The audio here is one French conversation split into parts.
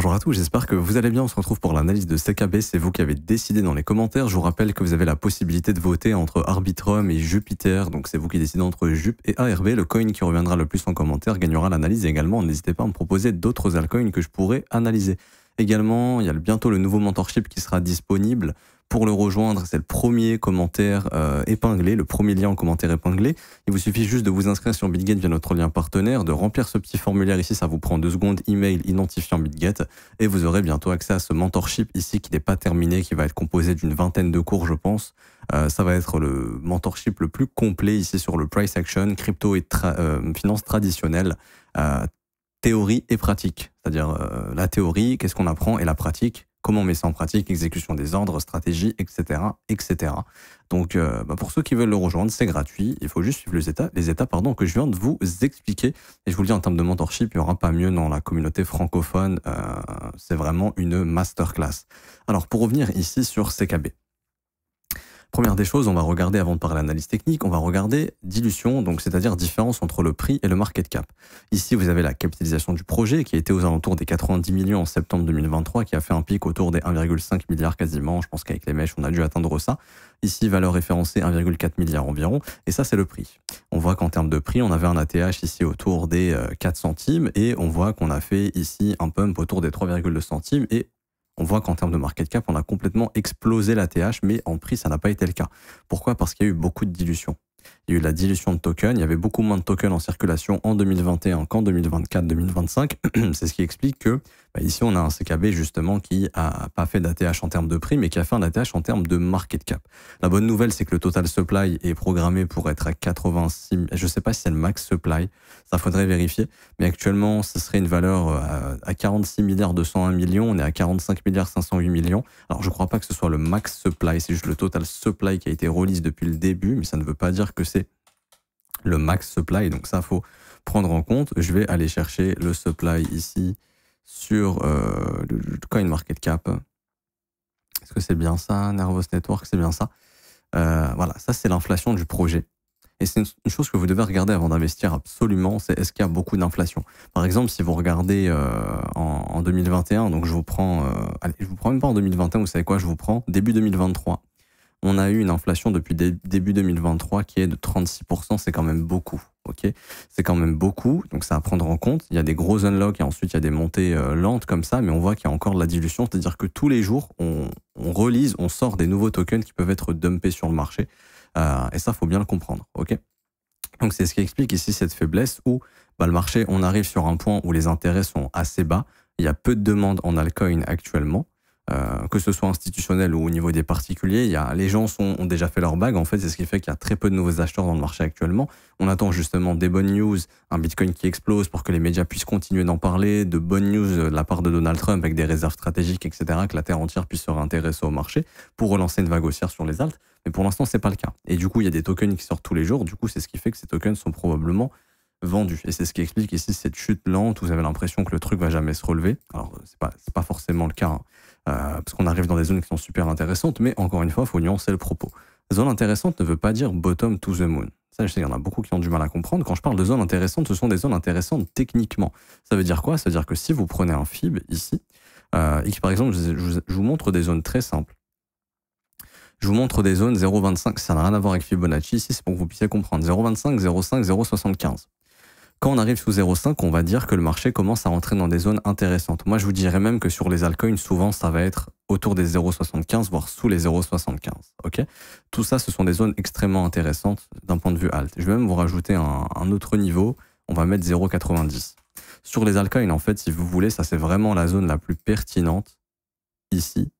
Bonjour à tous, j'espère que vous allez bien. On se retrouve pour l'analyse de CKB. C'est vous qui avez décidé dans les commentaires. Je vous rappelle que vous avez la possibilité de voter entre Arbitrum et Jupiter. Donc c'est vous qui décidez entre Jup et ARB. Le coin qui reviendra le plus en commentaire gagnera l'analyse. Et également, n'hésitez pas à me proposer d'autres altcoins que je pourrais analyser. Également, il y a bientôt le nouveau mentorship qui sera disponible. Pour le rejoindre, c'est le premier commentaire épinglé, le premier lien en commentaire épinglé. Il vous suffit juste de vous inscrire sur BitGet via notre lien partenaire, de remplir ce petit formulaire ici, ça vous prend 2 secondes, email identifiant BitGet, et vous aurez bientôt accès à ce mentorship ici qui n'est pas terminé, qui va être composé d'une vingtaine de cours, je pense. Ça va être le mentorship le plus complet ici sur le price action, crypto et finance traditionnelle, théorie et pratique. C'est-à-dire la théorie, qu'est-ce qu'on apprend, et la pratique, comment on met ça en pratique, exécution des ordres, stratégie, etc. etc. Donc, pour ceux qui veulent le rejoindre, c'est gratuit. Il faut juste suivre les étapes que je viens de vous expliquer. Et je vous le dis, en termes de mentorship, il n'y aura pas mieux dans la communauté francophone. C'est vraiment une masterclass. Alors, pour revenir ici sur CKB. Première des choses, on va regarder, avant de parler d'analyse technique, on va regarder dilution, donc c'est-à-dire différence entre le prix et le market cap. Ici, vous avez la capitalisation du projet qui a été aux alentours des 90 millions en septembre 2023, qui a fait un pic autour des 1,5 milliard quasiment. Je pense qu'avec les mèches, on a dû atteindre ça. Ici, valeur référencée 1,4 milliard environ, et ça, c'est le prix. On voit qu'en termes de prix, on avait un ATH ici autour des 4 centimes, et on voit qu'on a fait ici un pump autour des 3,2 centimes, et on voit qu'en termes de market cap, on a complètement explosé l'ATH, mais en prix, ça n'a pas été le cas. Pourquoi? Parce qu'il y a eu beaucoup de dilution. Il y a eu la dilution de tokens, il y avait beaucoup moins de tokens en circulation en 2021 qu'en 2024-2025. C'est ce qui explique que ici, on a un CKB justement qui a pas fait d'ATH en termes de prix, mais qui a fait un ATH en termes de market cap. La bonne nouvelle, c'est que le total supply est programmé pour être à 86, je ne sais pas si c'est le max supply, ça faudrait vérifier, mais actuellement, ce serait une valeur à 46 milliards 201 millions, on est à 45 milliards 508 millions. Alors, je ne crois pas que ce soit le max supply, c'est juste le total supply qui a été release depuis le début, mais ça ne veut pas dire que c'est le max supply, donc ça, faut prendre en compte. Je vais aller chercher le supply ici sur le CoinMarketCap. Est-ce que c'est bien ça? Nervous Network, c'est bien ça. Voilà, ça c'est l'inflation du projet. Et c'est une chose que vous devez regarder avant d'investir absolument, c'est est-ce qu'il y a beaucoup d'inflation. Par exemple, si vous regardez en 2021, donc je vous prends même pas en 2021, vous savez quoi, je vous prends début 2023. On a eu une inflation depuis début 2023 qui est de 36%, c'est quand même beaucoup, ok? C'est quand même beaucoup, donc ça à prendre en compte. Il y a des gros unlocks et ensuite il y a des montées lentes comme ça, mais on voit qu'il y a encore de la dilution, c'est-à-dire que tous les jours, on relise, on sort des nouveaux tokens qui peuvent être dumpés sur le marché, et ça, faut bien le comprendre, ok? Donc c'est ce qui explique ici cette faiblesse où le marché, on arrive sur un point où les intérêts sont assez bas, il y a peu de demandes en altcoin actuellement. Que ce soit institutionnel ou au niveau des particuliers, les gens ont déjà fait leur bague. En fait, c'est ce qui fait qu'il y a très peu de nouveaux acheteurs dans le marché actuellement. On attend justement des bonnes news, un Bitcoin qui explose pour que les médias puissent continuer d'en parler, de bonnes news de la part de Donald Trump avec des réserves stratégiques, etc., que la terre entière puisse se réintéresser au marché pour relancer une vague haussière sur les alts. Mais pour l'instant, c'est pas le cas. Et du coup, il y a des tokens qui sortent tous les jours. Du coup, c'est ce qui fait que ces tokens sont probablement vendus. Et c'est ce qui explique ici cette chute lente où vous avez l'impression que le truc va jamais se relever. Alors, c'est pas forcément le cas, hein. Parce qu'on arrive dans des zones qui sont super intéressantes, mais encore une fois, il faut nuancer le propos. Zone intéressante ne veut pas dire bottom to the moon. Ça, je sais qu'il y en a beaucoup qui ont du mal à comprendre. Quand je parle de zones intéressantes, ce sont des zones intéressantes techniquement. Ça veut dire quoi? Ça veut dire que si vous prenez un FIB ici, et que par exemple, je vous montre des zones très simples. Je vous montre des zones 0,25, ça n'a rien à voir avec Fibonacci, ici c'est pour que vous puissiez comprendre. 0,25, 0,5, 0,75. Quand on arrive sous 0,5, on va dire que le marché commence à rentrer dans des zones intéressantes. Moi, je vous dirais même que sur les altcoins, souvent, ça va être autour des 0,75, voire sous les 0,75. Okay, tout ça, ce sont des zones extrêmement intéressantes d'un point de vue alt. Je vais même vous rajouter un autre niveau. On va mettre 0,90. Sur les altcoins, en fait, si vous voulez, ça, c'est vraiment la zone la plus pertinente ici,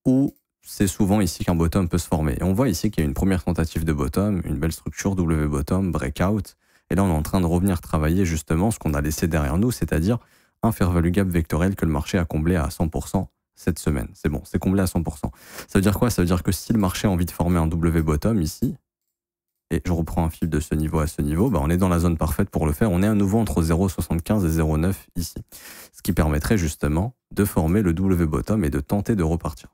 où c'est souvent ici qu'un bottom peut se former. Et on voit ici qu'il y a une première tentative de bottom, une belle structure W bottom, breakout. Et là, on est en train de revenir travailler justement ce qu'on a laissé derrière nous, c'est-à-dire un fair value gap vectoriel que le marché a comblé à 100% cette semaine. C'est bon, c'est comblé à 100%. Ça veut dire quoi? Ça veut dire que si le marché a envie de former un W bottom ici, et je reprends un fil de ce niveau à ce niveau, on est dans la zone parfaite pour le faire. On est à nouveau entre 0,75 et 0,9 ici. Ce qui permettrait justement de former le W bottom et de tenter de repartir.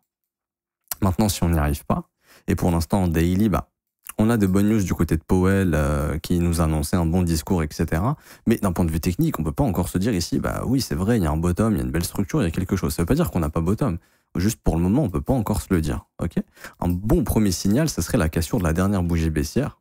Maintenant, si on n'y arrive pas, et pour l'instant en daily, On a de bonnes news du côté de Powell qui nous annonçait un bon discours, etc. Mais d'un point de vue technique, on peut pas encore se dire ici, bah oui, c'est vrai, il y a un bottom, il y a une belle structure, il y a quelque chose. Ça veut pas dire qu'on n'a pas bottom. Juste pour le moment, on peut pas encore se le dire. Ok. Un bon premier signal, ce serait la cassure de la dernière bougie baissière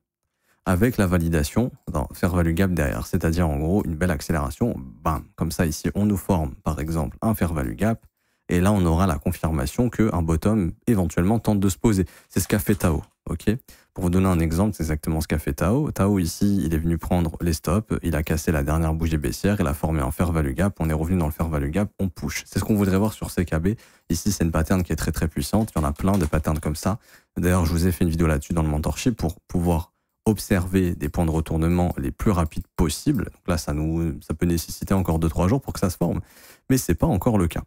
avec la validation d'un fair value gap derrière. C'est-à-dire, en gros, une belle accélération. Bam. Comme ça, ici, on nous forme, par exemple, un fair value gap. Et là, on aura la confirmation qu'un bottom, éventuellement, tente de se poser. C'est ce qu'a fait Tao. Ok. Pour vous donner un exemple, c'est exactement ce qu'a fait Tao. Tao, ici, il est venu prendre les stops, il a cassé la dernière bougie baissière, il a formé un fair value gap, on est revenu dans le fair value gap, on push. C'est ce qu'on voudrait voir sur CKB. Ici, c'est une pattern qui est très très puissante. Il y en a plein de patterns comme ça. D'ailleurs, je vous ai fait une vidéo là-dessus dans le mentorship pour pouvoir observer des points de retournement les plus rapides possibles. Donc là, ça peut nécessiter encore 2-3 jours pour que ça se forme, mais c'est pas encore le cas.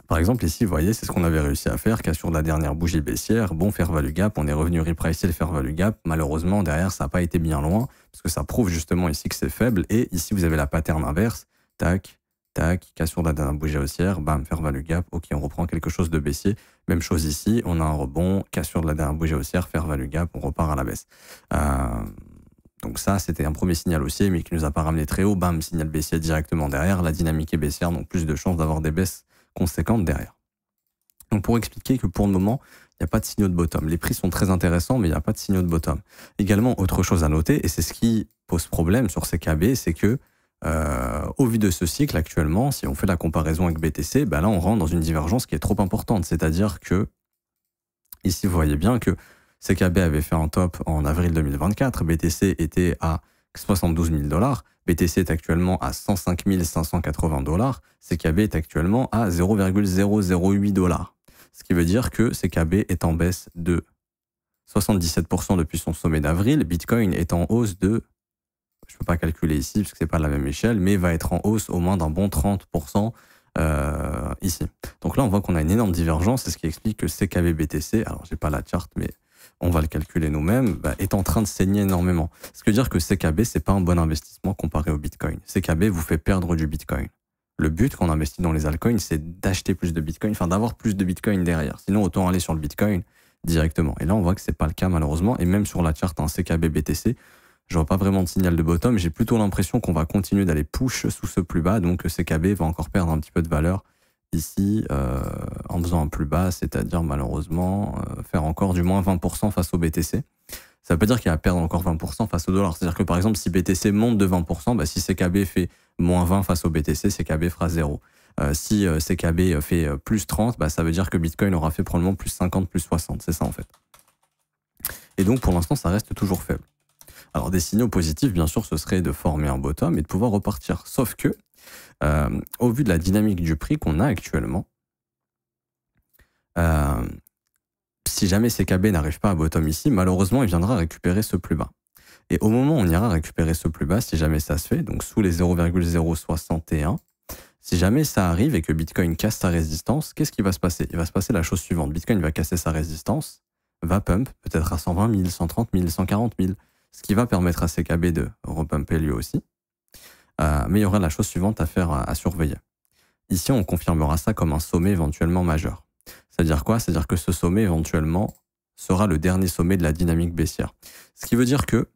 Par exemple, ici, vous voyez, c'est ce qu'on avait réussi à faire, cassure de la dernière bougie baissière, bon fair value gap, on est revenu repricer le fair value gap. Malheureusement, derrière, ça n'a pas été bien loin, parce que ça prouve justement ici que c'est faible. Et ici, vous avez la pattern inverse, tac, tac, cassure de la dernière bougie haussière, bam, fair value gap, ok, on reprend quelque chose de baissier. Même chose ici, on a un rebond, cassure de la dernière bougie haussière, fair value gap, on repart à la baisse. Donc ça, c'était un premier signal haussier, mais qui nous a pas ramené très haut, bam, signal baissier directement derrière, la dynamique est baissière, donc plus de chances d'avoir des baisses conséquentes derrière. Donc pour expliquer que pour le moment, il n'y a pas de signaux de bottom. Les prix sont très intéressants, mais il n'y a pas de signaux de bottom. Également, autre chose à noter, et c'est ce qui pose problème sur CKB, c'est que au vu de ce cycle actuellement, si on fait la comparaison avec BTC, ben là on rentre dans une divergence qui est trop importante. C'est-à-dire que, ici vous voyez bien que CKB avait fait un top en avril 2024, BTC était à 72 000 $, BTC est actuellement à 105 580 $, CKB est actuellement à 0,008 $. Ce qui veut dire que CKB est en baisse de 77% depuis son sommet d'avril, Bitcoin est en hausse de, je ne peux pas calculer ici parce que c'est pas la même échelle, mais va être en hausse au moins d'un bon 30% ici. Donc là, on voit qu'on a une énorme divergence, c'est ce qui explique que CKB BTC, alors j'ai pas la charte, mais on va le calculer nous-mêmes, est en train de saigner énormément. Ce qui veut dire que CKB, c'est pas un bon investissement comparé au Bitcoin. CKB vous fait perdre du Bitcoin. Le but quand on investit dans les altcoins, c'est d'acheter plus de Bitcoin, enfin d'avoir plus de Bitcoin derrière. Sinon, autant aller sur le Bitcoin directement. Et là, on voit que c'est pas le cas malheureusement. Et même sur la charte en CKB BTC, je vois pas vraiment de signal de bottom. J'ai plutôt l'impression qu'on va continuer d'aller push sous ce plus bas. Donc CKB va encore perdre un petit peu de valeur ici en faisant un plus bas, c'est-à-dire malheureusement faire encore du moins 20% face au BTC. Ça veut pas dire qu'il va perdre encore 20% face au dollar. C'est-à-dire que par exemple, si BTC monte de 20%, si CKB fait moins 20 face au BTC, CKB fera 0. Si CKB fait plus 30, ça veut dire que Bitcoin aura fait probablement plus 50, plus 60. C'est ça en fait. Et donc pour l'instant, ça reste toujours faible. Alors des signaux positifs, bien sûr, ce serait de former un bottom et de pouvoir repartir. Sauf que, au vu de la dynamique du prix qu'on a actuellement, si jamais CKB n'arrive pas à bottom ici, malheureusement, il viendra récupérer ce plus bas. Et au moment où on ira récupérer ce plus bas, si jamais ça se fait, donc sous les 0,061, si jamais ça arrive et que Bitcoin casse sa résistance, qu'est-ce qui va se passer? Il va se passer la chose suivante. Bitcoin va casser sa résistance, va pump, peut-être à 120 000, 130 000, 140 000, ce qui va permettre à CKB de repumper lui aussi. Mais il y aura la chose suivante à surveiller. Ici, on confirmera ça comme un sommet éventuellement majeur. C'est-à-dire quoi? C'est-à-dire que ce sommet éventuellement sera le dernier sommet de la dynamique baissière. Ce qui veut dire que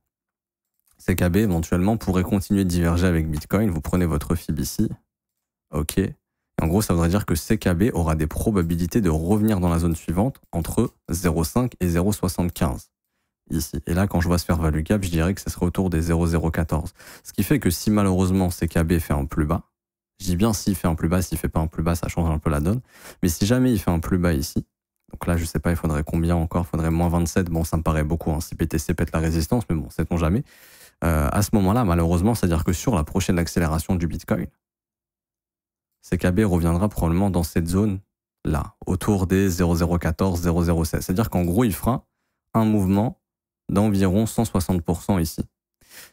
CKB éventuellement pourrait continuer de diverger avec Bitcoin. Vous prenez votre FIB ici. OK. Et en gros, ça voudrait dire que CKB aura des probabilités de revenir dans la zone suivante entre 0,5 et 0,75. Ici. Et là, quand je vois ce fair value gap, je dirais que ce serait autour des 0,014. Ce qui fait que si malheureusement CKB fait un plus bas, je dis bien s'il fait un plus bas, s'il fait pas un plus bas, ça change un peu la donne. Mais si jamais il fait un plus bas ici, donc là, je sais pas, il faudrait combien encore? Il faudrait moins 27. Bon, ça me paraît beaucoup, hein, si BTC pète la résistance, mais bon, sait-on jamais. À ce moment-là, malheureusement, c'est-à-dire que sur la prochaine accélération du Bitcoin, CKB reviendra probablement dans cette zone-là, autour des 0,014, 0,016. C'est-à-dire qu'en gros, il fera un mouvement d'environ 160% ici.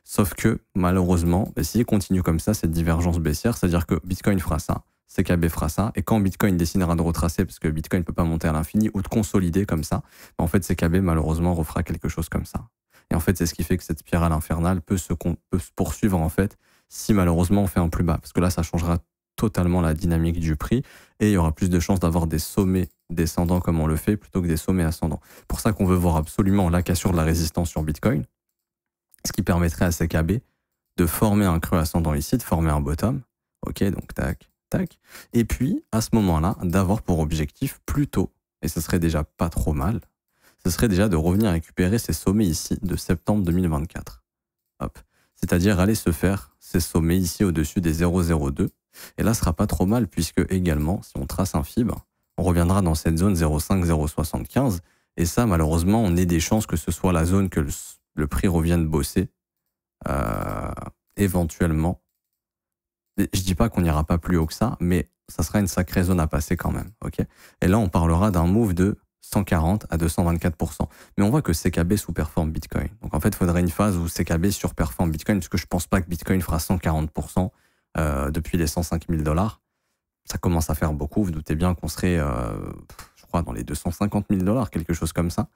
Sauf que, malheureusement, s'il continue comme ça, cette divergence baissière, c'est-à-dire que Bitcoin fera ça, CKB fera ça, et quand Bitcoin décidera de retracer, parce que Bitcoin ne peut pas monter à l'infini, ou de consolider comme ça, en fait, CKB, malheureusement, refera quelque chose comme ça. Et en fait, c'est ce qui fait que cette spirale infernale peut se poursuivre, en fait, si malheureusement on fait un plus bas. Parce que là, ça changera totalement la dynamique du prix, et il y aura plus de chances d'avoir des sommets descendants comme on le fait plutôt que des sommets ascendants. C'est pour ça qu'on veut voir absolument la cassure de la résistance sur Bitcoin, ce qui permettrait à CKB de former un creux ascendant ici, de former un bottom. Ok, donc tac, tac. Et puis, à ce moment-là, d'avoir pour objectif plutôt, et ce serait déjà pas trop mal, ce serait déjà de revenir récupérer ces sommets ici de septembre 2024. Hop. C'est-à-dire aller se faire ces sommets ici au-dessus des 0,02. Et là, ce sera pas trop mal puisque également, si on trace un fibre, on reviendra dans cette zone 0,5, 0,75. Et ça, malheureusement, on ait des chances que ce soit la zone que le prix revienne bosser. Éventuellement. Je dis pas qu'on n'ira pas plus haut que ça, mais ça sera une sacrée zone à passer quand même. Ok. Et là, on parlera d'un move de 140 à 224%. Mais on voit que CKB sous-performe Bitcoin. Donc en fait, il faudrait une phase où CKB surperforme Bitcoin, parce que je pense pas que Bitcoin fera 140% depuis les 105 000 $. Ça commence à faire beaucoup. Vous doutez bien qu'on serait, je crois, dans les 250 000 $, quelque chose comme ça.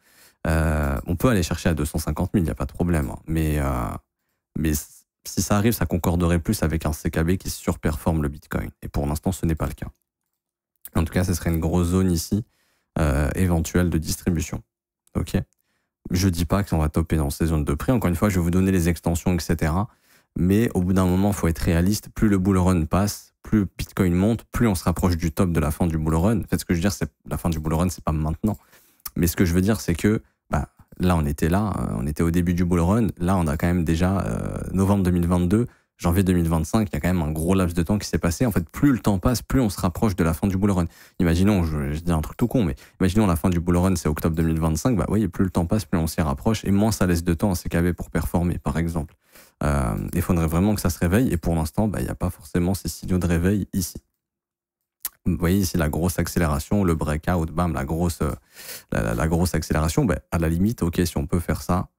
On peut aller chercher à 250 000, il n'y a pas de problème. Hein. Mais si ça arrive, ça concorderait plus avec un CKB qui surperforme le Bitcoin. Et pour l'instant, ce n'est pas le cas. En tout cas, ce serait une grosse zone ici, éventuelle de distribution. Ok. Je dis pas qu'on va topper dans ces zones de prix. Encore une fois, je vais vous donner les extensions, etc. Mais au bout d'un moment, il faut être réaliste. Plus le bull run passe, plus Bitcoin monte, plus on se rapproche du top de la fin du bull run. En fait, ce que je veux dire, c'est la fin du bull run, c'est pas maintenant. Mais ce que je veux dire, c'est que là, on était au début du bull run. Là, on a quand même déjà novembre 2022, janvier 2025, il y a quand même un gros laps de temps qui s'est passé. En fait, plus le temps passe, plus on se rapproche de la fin du bull run. Imaginons, je dis un truc tout con, mais imaginons la fin du bull run, c'est octobre 2025, oui, plus le temps passe, plus on s'y rapproche, et moins ça laisse de temps à CKB pour performer, par exemple. Il faudrait vraiment que ça se réveille, et pour l'instant, il n'y a pas forcément ces signaux de réveil ici. Vous voyez ici la grosse accélération, le breakout, bam, la grosse accélération. À la limite, ok, si on peut faire ça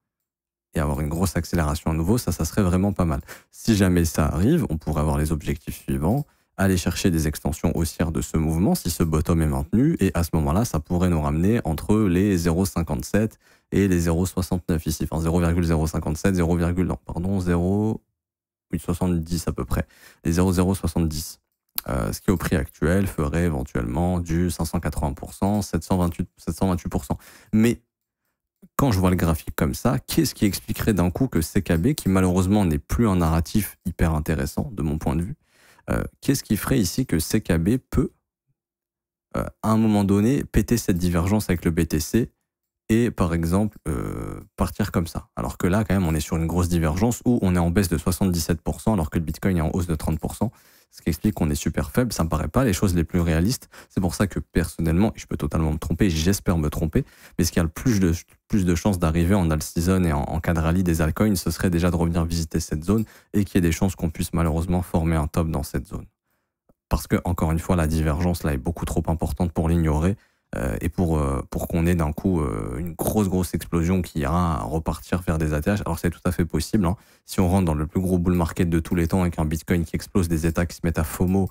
et avoir une grosse accélération à nouveau, ça serait vraiment pas mal. Si jamais ça arrive, on pourrait avoir les objectifs suivants, aller chercher des extensions haussières de ce mouvement si ce bottom est maintenu, et à ce moment-là, ça pourrait nous ramener entre les 0,57 et les 0,69 ici, enfin 0,057, 0,70 à peu près, les 0,070. Ce qui au prix actuel ferait éventuellement du 580%, 728%. Mais quand je vois le graphique comme ça, qu'est-ce qui expliquerait d'un coup que CKB, qui malheureusement n'est plus un narratif hyper intéressant de mon point de vue, qu'est-ce qui ferait ici que CKB peut, à un moment donné, péter cette divergence avec le BTC et par exemple partir comme ça. Alors que là, quand même, on est sur une grosse divergence où on est en baisse de 77% alors que le Bitcoin est en hausse de 30%. Ce qui explique qu'on est super faible, ça me paraît pas les choses les plus réalistes. C'est pour ça que personnellement, et je peux totalement me tromper, j'espère me tromper, mais ce qui a le plus de chances d'arriver en all season et en cas de rallye des altcoins, ce serait déjà de revenir visiter cette zone et qu'il y ait des chances qu'on puisse malheureusement former un top dans cette zone. Parce que, encore une fois, la divergence là est beaucoup trop importante pour l'ignorer et pour qu'on ait d'un coup une grosse explosion qui ira repartir faire des ATH. Alors c'est tout à fait possible. Hein. Si on rentre dans le plus gros bull market de tous les temps avec un Bitcoin qui explose, des États qui se mettent à FOMO,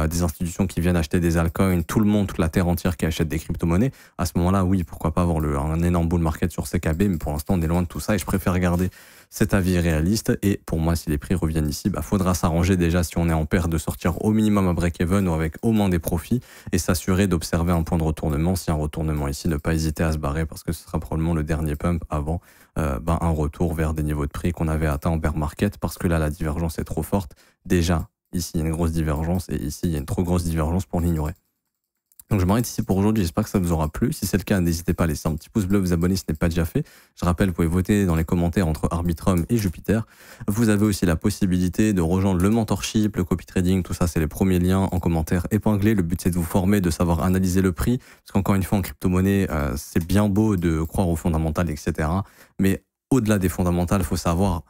des institutions qui viennent acheter des altcoins, tout le monde, toute la terre entière qui achète des crypto-monnaies, à ce moment-là, oui, pourquoi pas avoir un énorme bull market sur CKB, mais pour l'instant, on est loin de tout ça et je préfère garder cet avis réaliste. Et pour moi, si les prix reviennent ici, faudra s'arranger déjà si on est en perte de sortir au minimum à break-even ou avec au moins des profits et s'assurer d'observer un point de retournement. Si un retournement ici, ne pas hésiter à se barrer parce que ce sera probablement le dernier pump avant un retour vers des niveaux de prix qu'on avait atteints en bear market parce que là, la divergence est trop forte. Déjà, ici, il y a une grosse divergence et ici, il y a une trop grosse divergence pour l'ignorer. Donc je m'arrête ici pour aujourd'hui, j'espère que ça vous aura plu. Si c'est le cas, n'hésitez pas à laisser un petit pouce bleu, vous abonner si ce n'est pas déjà fait. Je rappelle, vous pouvez voter dans les commentaires entre Arbitrum et Jupiter. Vous avez aussi la possibilité de rejoindre le mentorship, le copy trading, tout ça c'est les premiers liens en commentaire épinglés. Le but c'est de vous former, de savoir analyser le prix. Parce qu'encore une fois en crypto-monnaie, c'est bien beau de croire aux fondamentales, etc. Mais au-delà des fondamentales, il faut savoir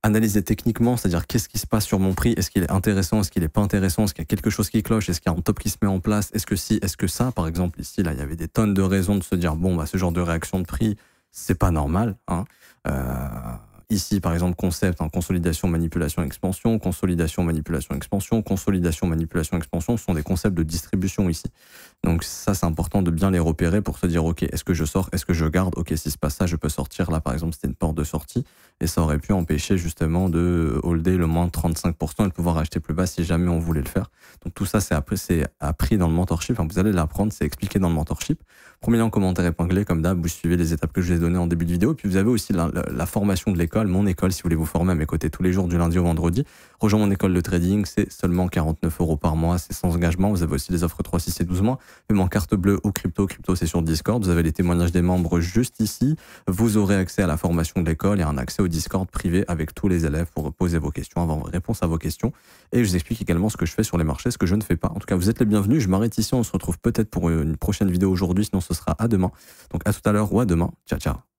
analyser techniquement, c'est-à-dire qu'est-ce qui se passe sur mon prix, est-ce qu'il est intéressant, est-ce qu'il est pas intéressant, est-ce qu'il y a quelque chose qui cloche, est-ce qu'il y a un top qui se met en place, est-ce que si, est-ce que ça, par exemple ici, là, il y avait des tonnes de raisons de se dire, ce genre de réaction de prix, c'est pas normal, hein. ici, par exemple, concept, hein, consolidation, manipulation, expansion, consolidation, manipulation, expansion, consolidation, manipulation, expansion, ce sont des concepts de distribution ici. Donc ça, c'est important de bien les repérer pour se dire, ok, est-ce que je sors, est-ce que je garde, ok, si se passe ça, je peux sortir. Là, par exemple, c'était une porte de sortie et ça aurait pu empêcher justement de holder le moins 35% et de pouvoir acheter plus bas si jamais on voulait le faire. Donc tout ça, c'est appris dans le mentorship. Enfin, vous allez l'apprendre, c'est expliqué dans le mentorship. Premier lien en commentaire épinglé, comme d'hab, vous suivez les étapes que je vous ai données en début de vidéo. Et puis vous avez aussi la formation de l'école, mon école, si vous voulez vous former à mes côtés tous les jours du lundi au vendredi. Rejoins mon école de trading, c'est seulement 49 € par mois, c'est sans engagement. Vous avez aussi les offres 3, 6 et 12 mois. Même en carte bleue ou crypto, c'est sur Discord. Vous avez les témoignages des membres juste ici. Vous aurez accès à la formation de l'école et un accès au Discord privé avec tous les élèves pour poser vos questions, avoir réponse à vos questions. Et je vous explique également ce que je fais sur les marchés, ce que je ne fais pas. En tout cas, vous êtes les bienvenus. Je m'arrête ici. On se retrouve peut-être pour une prochaine vidéo aujourd'hui, sinon ce sera à demain. Donc à tout à l'heure ou à demain. Ciao, ciao.